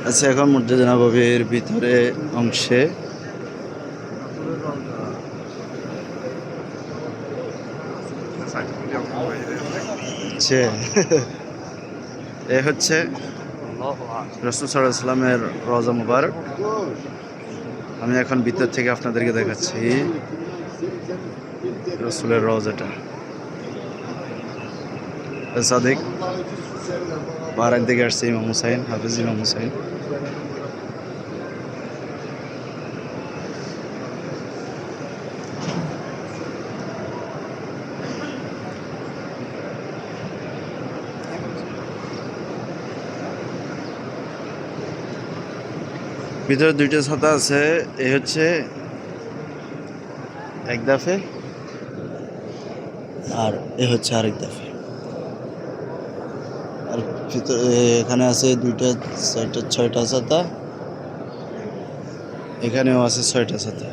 আচ্ছা, এখন মসজিদে নববীর ভিতরে অংশে হচ্ছে এ হচ্ছে রাসূল সাল্লাল্লাহু আলাইহি ওয়াসাল্লামের রওজা মুবারক। আমি এখন ভিতর থেকে আপনাদেরকে দেখাচ্ছি রাসূলের রওজাটা। সাদিক বারাক থেকে আসছে ইমাম হুসাইন, হাফিজ ইমাম হুসাইন। ভিতরে দুইটা ছাতা আছে, এ হচ্ছে এক দাফে আর এ হচ্ছে আরেক দাফে। আর ভিতরে এখানে আছে দুইটা, ছয়টা ছাতা, এখানেও আছে 6টা ছাতা।